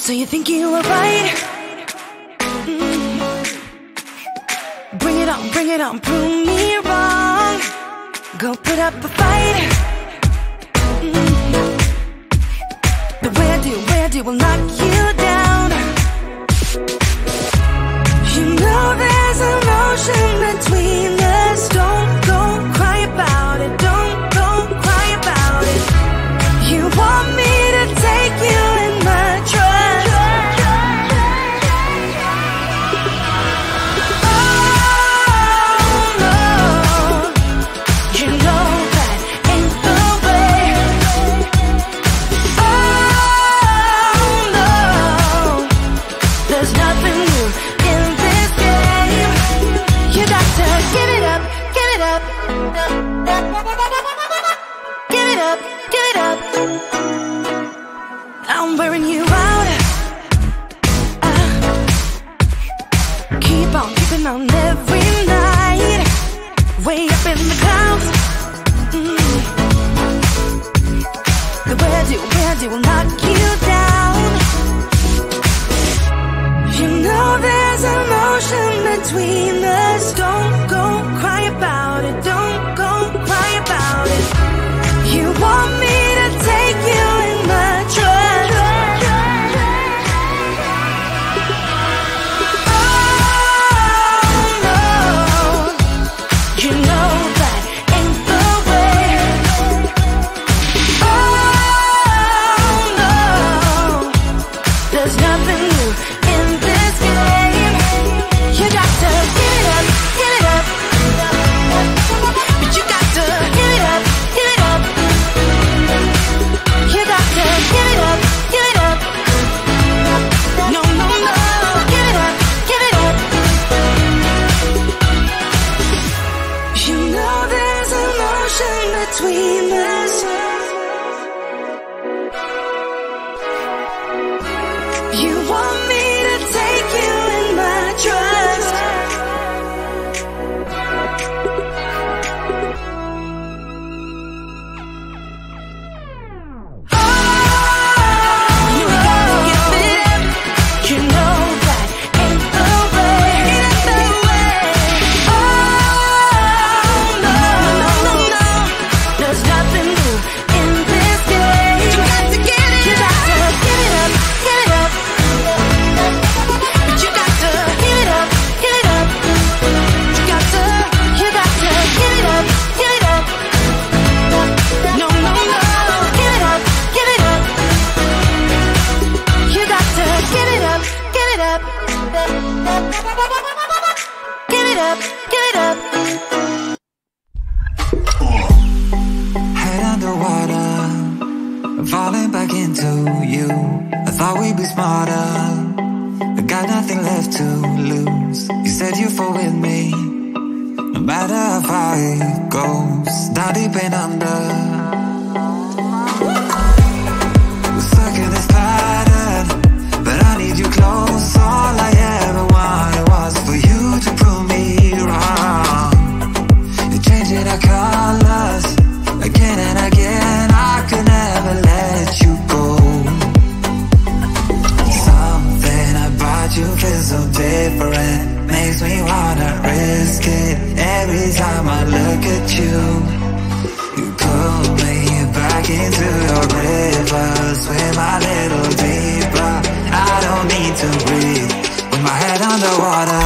So you think you were right? Bring it on, prove me wrong. Go put up a fight. The way I do will knock you down. You know there's emotion between us. Don't go cry about it. Don't go cry about it. You want me to take you in my trust. Oh no, you know that ain't the way. Oh no, there's nothing new in this game. You got to give it up, give it up. Give it up, give it up. I'm wearing you out. Keep on keeping on every night. Way up in the clouds. The way I do will knock you down. You know there's emotion between us. Don't go cry about it. Don't go cry about it. You want me to take you in my trust. Oh no, you know that ain't the way. Oh no, there's nothing new in this game. You got to give it up, give it up. But you got to give it up, give it up. You got to give it up, give it up. No, no, no, give it up, give it up. You know there's emotion between us. You want me to take you in my trust. Oh, you gotta give it up. You know that ain't the way. Ain't the way. Oh no, no, no, no. There's nothing new in this game. You got to give it up. You got to give it up, give it up. But you got to give it up, give it up. You got to give it up, give it up. No, no, no, give it up, give it up. You got to give it up, give it up. Give it up, give it up. Head underwater, falling back into you. I thought we'd be smarter, I got nothing left to lose. You said you fall with me, no matter how far it goes. Down deep and under, we're stuck in this pattern, but I need you close. All I ever wanted was for you to prove me wrong. You're changing our colors again and again. I could never let you go. Something about you feels so different, makes me wanna risk it. Every time I look at you, you pull me back into your river. Swim a little deeper, I don't need to breathe with my head underwater.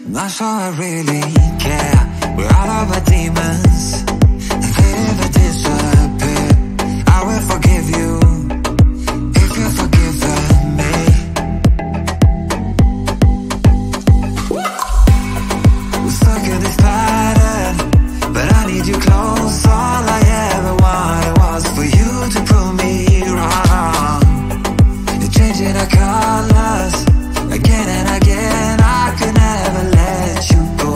Not sure I really care. We're all of our demons, and they never disappear. I will forgive you if you've forgiven me. We're stuck in this pattern, but I need you close. All I ever wanted was for you to prove me wrong. You're changing our colors again and again. I could never let you go.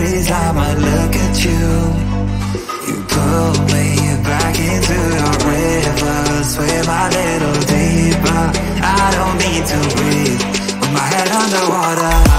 every time I look at you. You pull me back into your river, swim a little deeper. I don't need to breathe with my head underwater.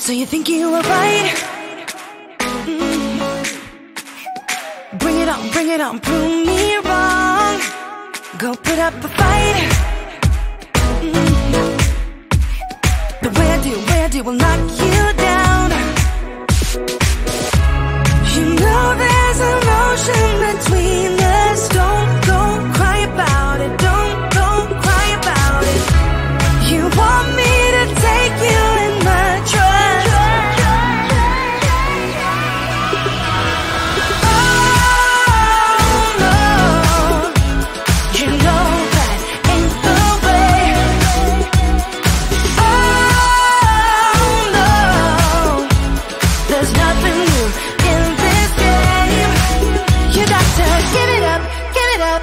So you think you were right? Bring it on, prove me wrong. Go put up a fight. But where do will knock you down? You know there's an ocean between us. Don't go cry about it. Don't go cry about it. You want me to take you in my trust. Oh no, you know that ain't the way. Oh no, there's nothing new in this game. You got to give it up, give it up.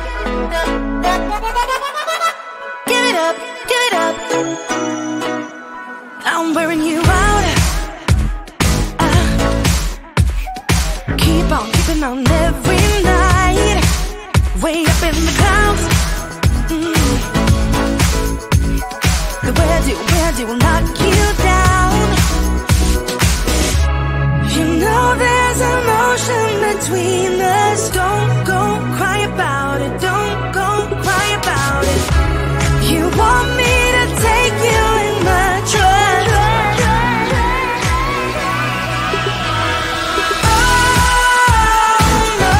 Give it up, give it up. I'm wearing you out. Keep on keeping on every night. Way up in the clouds. The where do will knock you down. You know there's an ocean between us. Don't go cry about it. Don't go cry about it. You want me to take you in my trust. Oh no,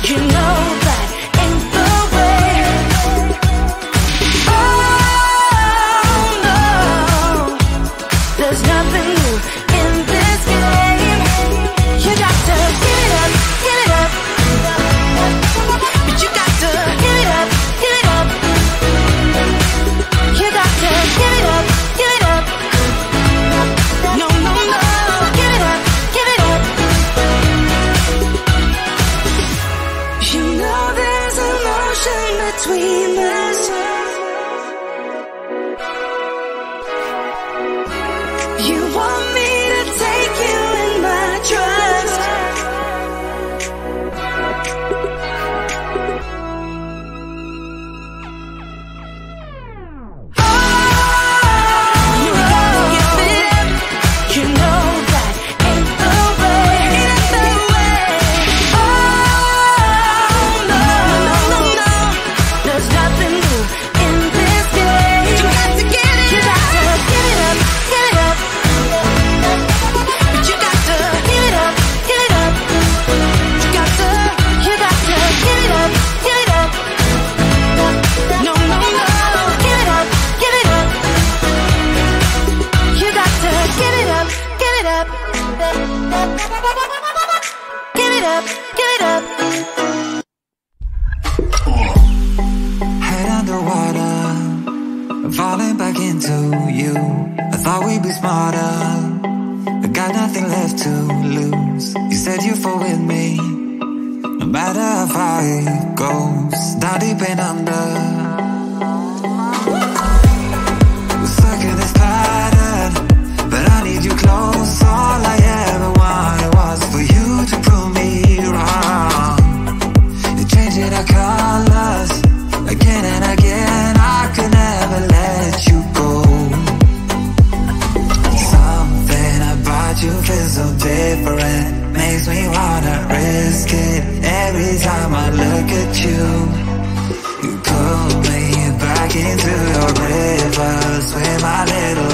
you know that ain't the way. Oh no, there's nothing new in this game. You got to give it up, give it up. But you got to give it up, give it up. You got to give it up, give it up. No, no, no, give it up, give it up. You know there's an ocean between us. You want me to take you in my trust. You gotta give it up. You know that ain't the way. Ain't the way. Oh no, no, no, no. There's nothing new in this game. You got to get it. You got to give it up, give it up. But you got to give it up, give it up. You got to give it up, give it up. No, no, no, give it up, give it up. You got to give it up, give it up. Give it up, give it up. Head underwater, falling back into you. I thought we'd be smarter, I got nothing left to lose. You said you fall with me, no matter how far it goes. Down deep and under, we're stuck in this pattern, but I need you close. All I ever wanted was for you to prove me wrong. You're changing our colors again and again. I could never let you go. Something about you feels so different, makes me wanna risk it. Every time I look at you, you pull me back into your river. Swim my little